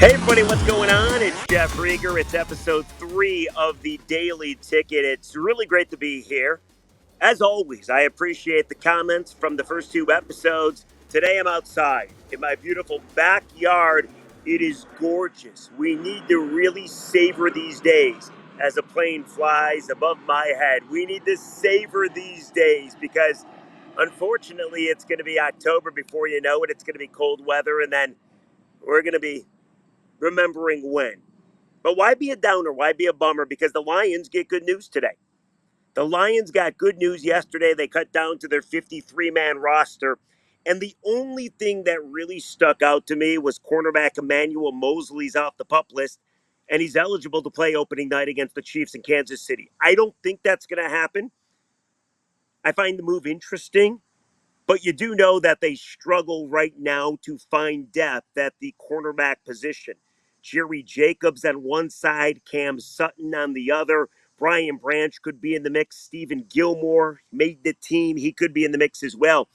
Hey everybody, what's going on? It's Jeff Rieger. It's episode 3 of the Daily Ticket. It's really great to be here. As always, I appreciate the comments from the first 2 episodes. Today I'm outside in my beautiful backyard. It is gorgeous. We need to really savor these days as a plane flies above my head. We need to savor these days because unfortunately it's going to be October before you know it. It's going to be cold weather and then we're going to be remembering when. But why be a downer? Why be a bummer? Because the Lions get good news today. The Lions got good news yesterday. They cut down to their 53-man roster. And the only thing that really stuck out to me was cornerback Emmanuel Moseley's off the pup list, and he's eligible to play opening night against the Chiefs in Kansas City. I don't think that's going to happen. I find the move interesting. But you do know that they struggle right now to find depth at the cornerback position. Jerry Jacobs on one side, Cam Sutton on the other. Brian Branch could be in the mix. Stephen Gilmore made the team. He could be in the mix as well.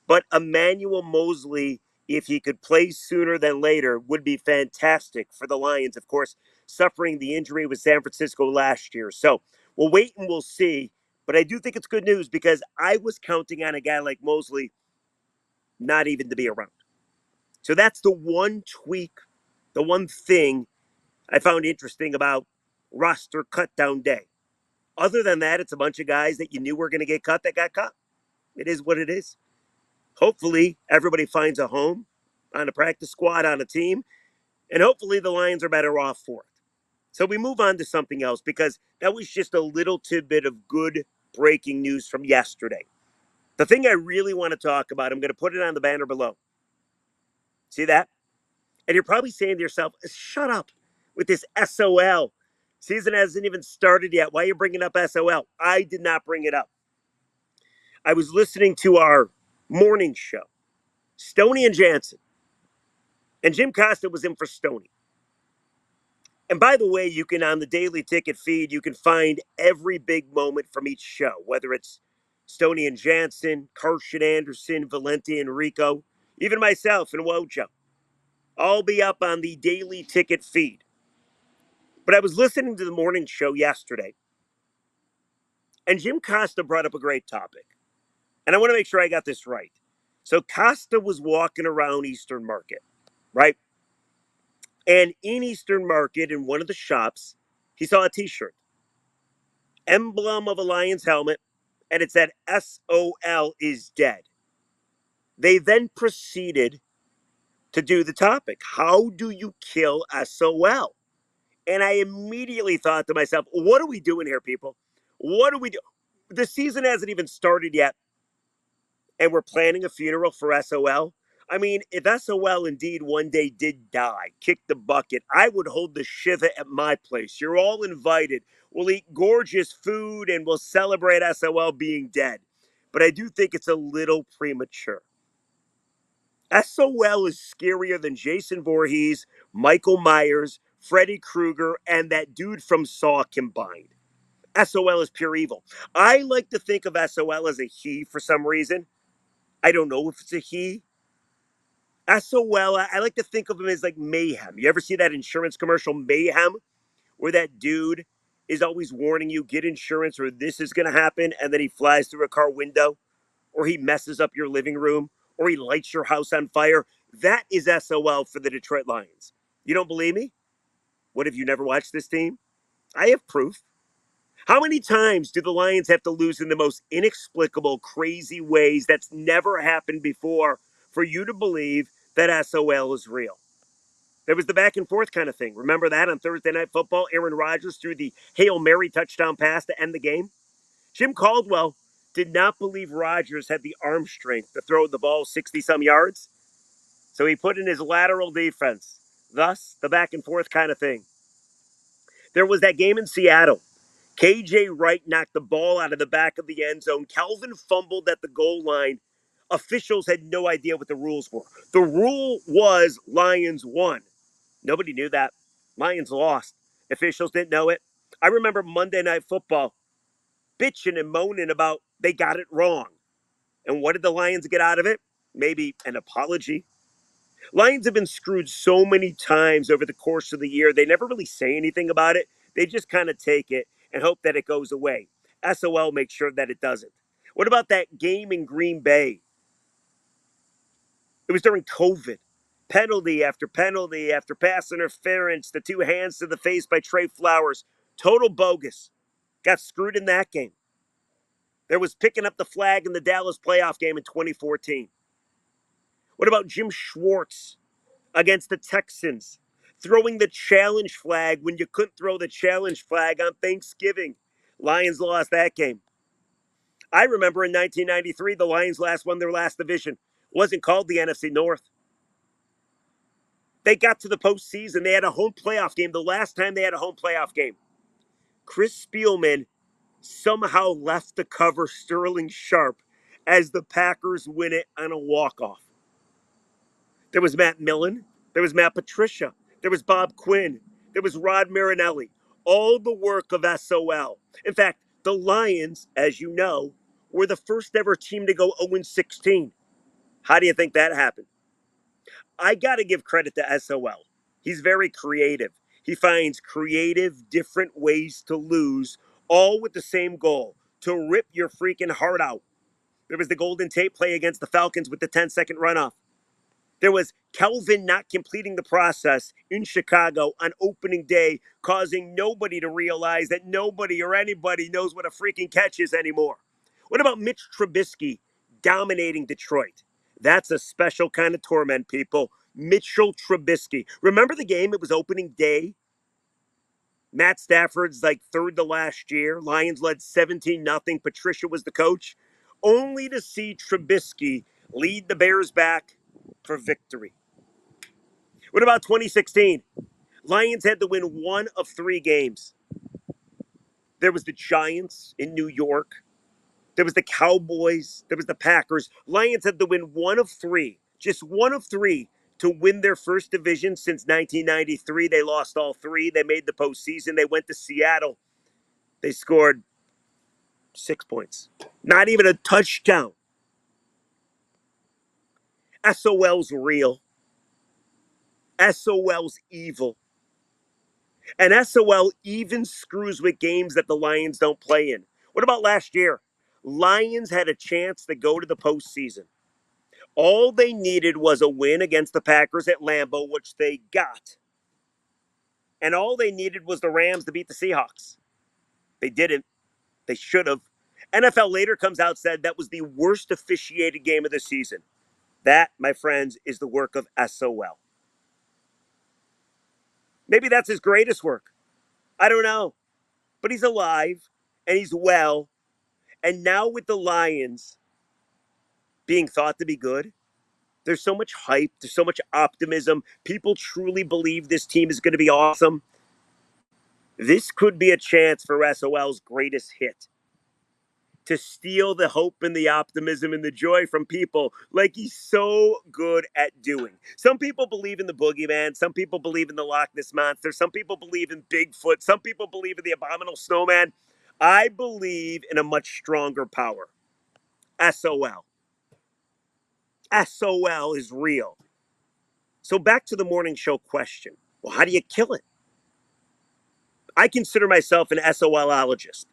But Emmanuel Moseley, if he could play sooner than later, would be fantastic for the Lions, of course, suffering the injury with San Francisco last year. So we'll wait and we'll see. But I do think it's good news because I was counting on a guy like Moseley not even to be around. So that's the one tweak, the one thing I found interesting about roster cutdown day. Other than that, it's a bunch of guys that you knew were going to get cut that got cut. It is what it is. Hopefully, everybody finds a home on a practice squad, on a team, and hopefully the Lions are better off for it. So we move on to something else because that was just a little tidbit of good breaking news from yesterday. The thing I really want to talk about, I'm going to put it on the banner below. See that? And you're probably saying to yourself, shut up with this SOL. Season hasn't even started yet. Why are you bringing up SOL? I did not bring it up. I was listening to our morning show, Stoney and Jansen, and Jim Costa was in for Stoney. And by the way, you can, on the Daily Ticket feed, you can find every big moment from each show, whether it's Stoney and Jansen, Carson Anderson, Valenti and Rico, even myself and Wojo. I'll be up on the Daily Ticket feed. But I was listening to the morning show yesterday, and Jim Costa brought up a great topic. And I want to make sure I got this right. So Costa was walking around Eastern Market, right? And in Eastern Market, in one of the shops, he saw a t-shirt, emblem of a Lions helmet, and it said SOL is dead. They then proceeded to do the topic. How do you kill SOL? And I immediately thought to myself, what are we doing here, people? What do we do? The season hasn't even started yet, and we're planning a funeral for SOL. I mean, if SOL indeed one day did die, kick the bucket, I would hold the shiva at my place. You're all invited. We'll eat gorgeous food and we'll celebrate SOL being dead. But I do think it's a little premature. SOL is scarier than Jason Voorhees, Michael Myers, Freddy Krueger, and that dude from Saw combined. SOL is pure evil. I like to think of SOL as a he for some reason. I don't know if it's a he. SOL, I like to think of him as like mayhem. You ever see that insurance commercial, Mayhem, where that dude is always warning you, get insurance or this is going to happen, and then he flies through a car window, or he messes up your living room, or he lights your house on fire? That is SOL for the Detroit Lions. You don't believe me? What, have you never watched this team? I have proof. How many times do the Lions have to lose in the most inexplicable, crazy ways that's never happened before for you to believe that SOL is real? There was the back and forth kind of thing. Remember that on Thursday Night Football? Aaron Rodgers threw the Hail Mary touchdown pass to end the game. Jim Caldwell did not believe Rodgers had the arm strength to throw the ball 60 some yards. So he put in his lateral defense. Thus, the back and forth kind of thing. There was that game in Seattle. KJ Wright knocked the ball out of the back of the end zone. Calvin fumbled at the goal line. Officials had no idea what the rules were. The rule was Lions won. Nobody knew that. Lions lost. Officials didn't know it. I remember Monday Night Football bitching and moaning about they got it wrong. And what did the Lions get out of it? Maybe an apology. Lions have been screwed so many times over the course of the year. They never really say anything about it. They just kind of take it and hope that it goes away. SOL makes sure that it doesn't. What about that game in Green Bay? It was during COVID. Penalty after pass interference, the two hands to the face by Trey Flowers. Total bogus. Got screwed in that game. There was picking up the flag in the Dallas playoff game in 2014. What about Jim Schwartz against the Texans? Throwing the challenge flag when you couldn't throw the challenge flag on Thanksgiving. Lions lost that game. I remember in 1993, the Lions last won their last division. It wasn't called the NFC North. They got to the postseason. They had a home playoff game. The last time they had a home playoff game, Chris Spielman somehow left to cover Sterling Sharp as the Packers win it on a walk-off. There was Matt Millen. There was Matt Patricia. There was Bob Quinn. There was Rod Marinelli. All the work of SOL. In fact, the Lions, as you know, were the first ever team to go 0-16. How do you think that happened? I got to give credit to SOL. He's very creative. He finds creative, different ways to lose, all with the same goal to rip your freaking heart out. There was the Golden Tate play against the Falcons with the 10-second runoff. There was Kelvin not completing the process in Chicago on opening day, causing nobody to realize that nobody or anybody knows what a freaking catch is anymore. What about Mitch Trubisky dominating Detroit? That's a special kind of torment, people. Mitchell Trubisky. Remember the game? It was opening day. Matt Stafford's like third to last year. Lions led 17-0. Patricia was the coach. Only to see Trubisky lead the Bears back for victory. What about 2016? Lions had to win one of three games. There was the Giants in New York. There was the Cowboys. There was the Packers. Lions had to win one of three, just one of three, to win their first division since 1993. They lost all three. They made the postseason. They went to Seattle. They scored 6 points. Not even a touchdown. SOL's real. SOL's evil. And SOL even screws with games that the Lions don't play in. What about last year? Lions had a chance to go to the postseason. All they needed was a win against the Packers at Lambeau, which they got. And all they needed was the Rams to beat the Seahawks. They didn't. They should have. NFL later comes out said that was the worst officiated game of the season. That, my friends, is the work of SOL. Maybe that's his greatest work. I don't know. But he's alive and he's well. And now with the Lions being thought to be good, there's so much hype. There's so much optimism. People truly believe this team is going to be awesome. This could be a chance for SOL's greatest hit to steal the hope and the optimism and the joy from people like he's so good at doing. Some people believe in the boogeyman. Some people believe in the Loch Ness Monster. Some people believe in Bigfoot. Some people believe in the abominable snowman. I believe in a much stronger power. SOL. SOL is real. So back to the morning show question. Well, how do you kill it? I consider myself an SOLologist.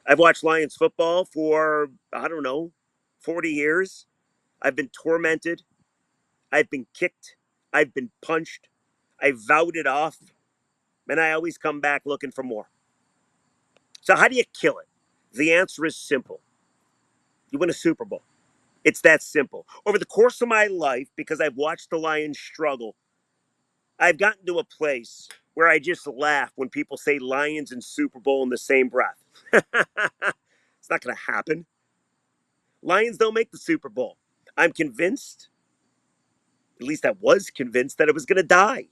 I've watched Lions football for, I don't know, 40 years. I've been tormented. I've been kicked. I've been punched. I vowed it off. And I always come back looking for more. So how do you kill it? The answer is simple. You win a Super Bowl. It's that simple. Over the course of my life, because I've watched the Lions struggle, I've gotten to a place where I just laugh when people say Lions and Super Bowl in the same breath. It's not going to happen. Lions don't make the Super Bowl. I'm convinced, at least I was convinced, that it was going to die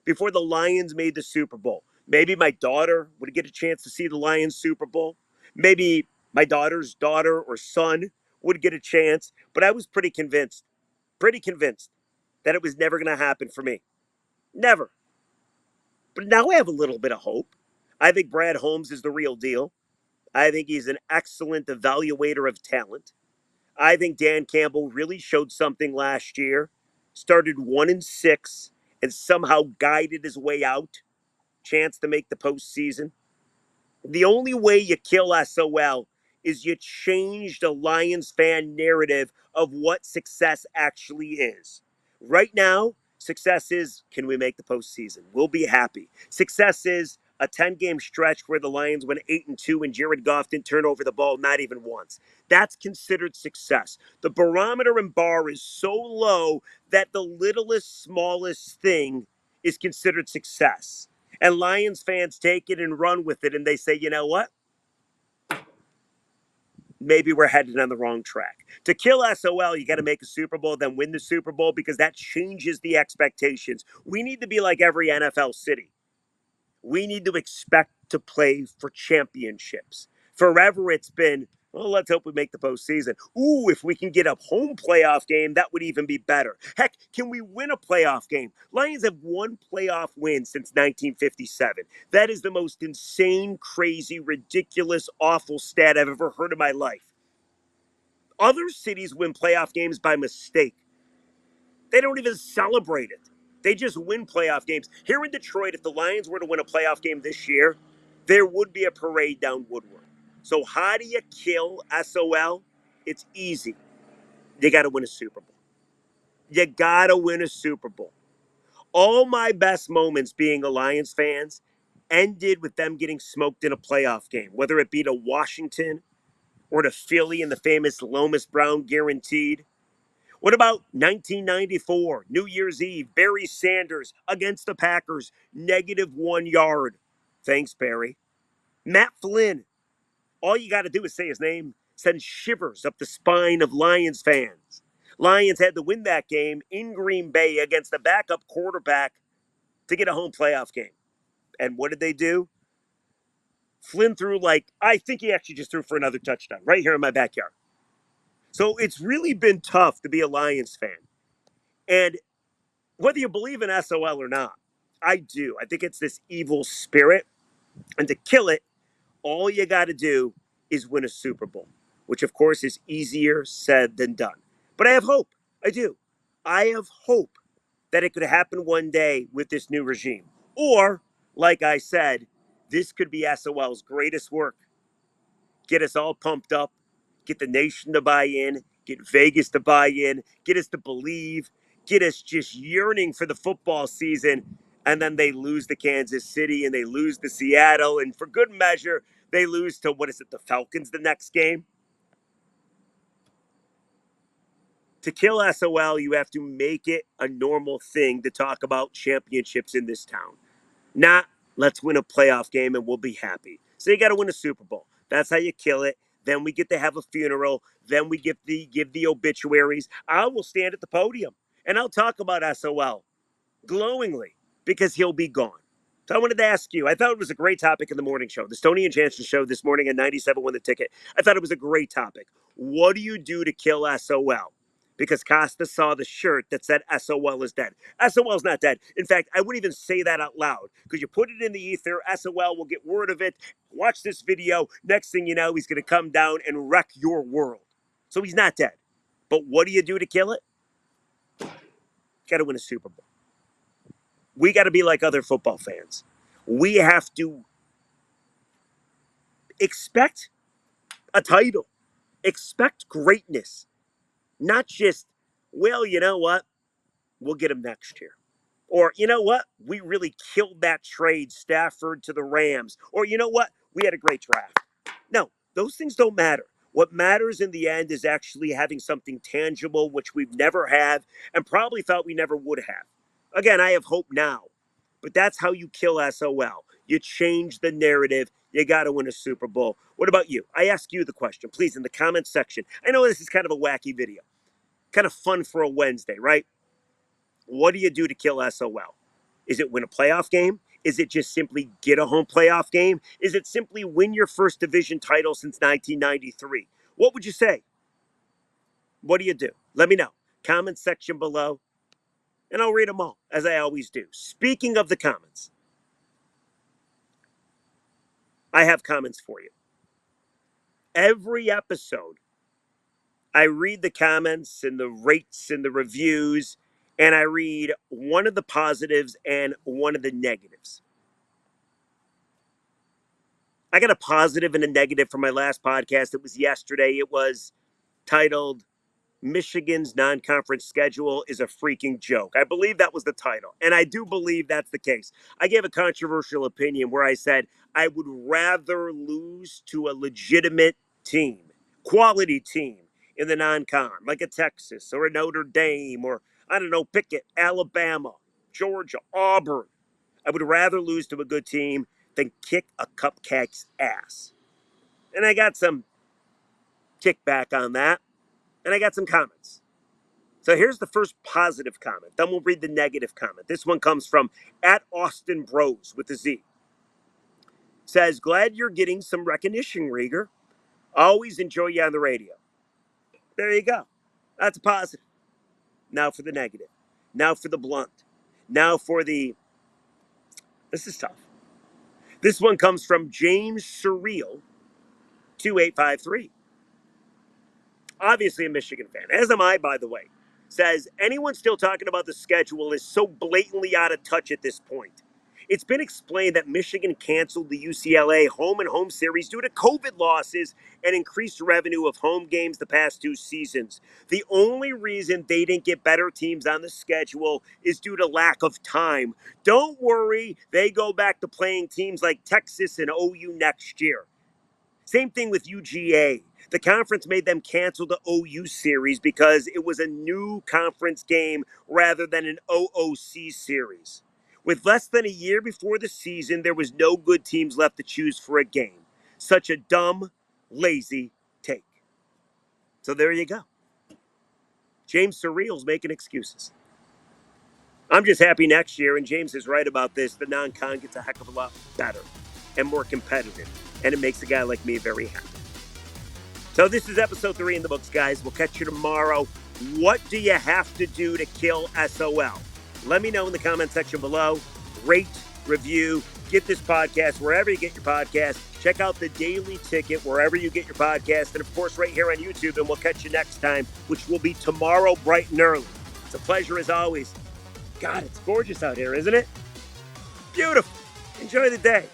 before the Lions made the Super Bowl. Maybe my daughter would get a chance to see the Lions Super Bowl. Maybe my daughter's daughter or son would get a chance. But I was pretty convinced that it was never going to happen for me. Never. But now I have a little bit of hope. I think Brad Holmes is the real deal. I think he's an excellent evaluator of talent. I think Dan Campbell really showed something last year. started 1-6, and somehow guided his way out, chance to make the postseason. The only way you kill SOL is you change the Lions fan narrative of what success actually is. Right now, success is, can we make the postseason? We'll be happy. Success is a 10-game stretch where the Lions went 8-2 and Jared Goff didn't turn over the ball not even once. That's considered success. The barometer and bar is so low that the littlest, smallest thing is considered success. And Lions fans take it and run with it, and they say, you know what? Maybe we're headed on the wrong track. To kill SOL, you got to make a Super Bowl, then win the Super Bowl because that changes the expectations. We need to be like every NFL city. We need to expect to play for championships. Forever, it's been, well, let's hope we make the postseason. Ooh, if we can get a home playoff game, that would even be better. Heck, can we win a playoff game? Lions have one playoff win since 1957. That is the most insane, crazy, ridiculous, awful stat I've ever heard in my life. Other cities win playoff games by mistake. They don't even celebrate it. They just win playoff games. Here in Detroit, if the Lions were to win a playoff game this year, there would be a parade down Woodward. So how do you kill SOL? It's easy. You got to win a Super Bowl. You got to win a Super Bowl. All my best moments being a Lions fans ended with them getting smoked in a playoff game, whether it be to Washington or to Philly in the famous Lomas Brown guaranteed. What about 1994, New Year's Eve, Barry Sanders against the Packers, -1 yard? Thanks, Barry. Matt Flynn, all you got to do is say his name, sends shivers up the spine of Lions fans. Lions had to win that game in Green Bay against the backup quarterback to get a home playoff game. And what did they do? Flynn threw I think he actually just threw for another touchdown right here in my backyard. So it's really been tough to be a Lions fan. And whether you believe in SOL or not, I do. I think it's this evil spirit. And to kill it, all you got to do is win a Super Bowl, which of course is easier said than done. But I have hope. I do. I have hope that it could happen one day with this new regime. Or, like I said, this could be SOL's greatest work. Get us all pumped up, get the nation to buy in, get Vegas to buy in, get us to believe, get us just yearning for the football season. And then they lose to Kansas City and they lose to Seattle. And for good measure, they lose to, what is it, the Falcons the next game? To kill SOL, you have to make it a normal thing to talk about championships in this town. Not, let's win a playoff game and we'll be happy. So you got to win a Super Bowl. That's how you kill it. Then we get to have a funeral. Then we give the obituaries. I will stand at the podium and I'll talk about SOL glowingly because he'll be gone. So I wanted to ask you, I thought it was a great topic in the morning show, the Stoney and Jansen show this morning at 97 won the ticket. I thought it was a great topic. What do you do to kill SOL? Because Costa saw the shirt that said SOL is dead. SOL is not dead. In fact, I wouldn't even say that out loud because you put it in the ether, SOL will get word of it. Watch this video. Next thing you know, he's going to come down and wreck your world. So he's not dead. But what do you do to kill it? Got to win a Super Bowl. We got to be like other football fans. We have to expect a title, expect greatness, not just, well, you know what? We'll get him next year. Or, you know what? We really killed that trade, Stafford to the Rams. Or, you know what? We had a great draft. No, those things don't matter. What matters in the end is actually having something tangible, which we've never had and probably thought we never would have. Again, I have hope now, but that's how you kill SOL. You change the narrative. You got to win a Super Bowl. What about you? I ask you the question, please, in the comments section. I know this is kind of a wacky video, kind of fun for a Wednesday, right? What do you do to kill SOL? Is it win a playoff game? Is it just simply get a home playoff game? Is it simply win your first division title since 1993? What would you say? What do you do? Let me know. Comment section below, and I'll read them all, as I always do. Speaking of the comments, I have comments for you. Every episode, I read the comments and the rates and the reviews, and I read one of the positives and one of the negatives. I got a positive and a negative from my last podcast. It was yesterday. It was titled Michigan's non-conference schedule is a freaking joke. I believe that was the title, and I do believe that's the case. I gave a controversial opinion where I said I would rather lose to a legitimate team, quality team in the non-con, like a Texas or a Notre Dame or, I don't know, pick it, Alabama, Georgia, Auburn. I would rather lose to a good team than kick a cupcake's ass. And I got some kickback on that, and I got some comments. So here's the first positive comment. Then we'll read the negative comment. This one comes from at Austin Bros with a Z. Says, glad you're getting some recognition, Rieger. Always enjoy you on the radio. There you go. That's a positive. Now for the negative. Now for the blunt. Now for the, this is tough. This one comes from James Surreal 2853. Obviously a Michigan fan, as am I, by the way. Says, anyone still talking about the schedule is so blatantly out of touch at this point. It's been explained that Michigan canceled the UCLA home and home series due to COVID losses and increased revenue of home games the past two seasons. The only reason they didn't get better teams on the schedule is due to lack of time. Don't worry, they go back to playing teams like Texas and OU next year. Same thing with UGA. The conference made them cancel the OU series because it was a new conference game rather than an OOC series. With less than a year before the season, there was no good teams left to choose for a game. Such a dumb, lazy take. So there you go. James Surreal's making excuses. I'm just happy next year, and James is right about this, the non-con gets a heck of a lot better and more competitive, and it makes a guy like me very happy. So this is episode 3 in the books, guys. We'll catch you tomorrow. What do you have to do to kill SOL? Let me know in the comment section below. Rate, review, get this podcast wherever you get your podcast. Check out the Daily Ticket wherever you get your podcast. And, of course, right here on YouTube. And we'll catch you next time, which will be tomorrow bright and early. It's a pleasure as always. God, it's gorgeous out here, isn't it? Beautiful. Enjoy the day.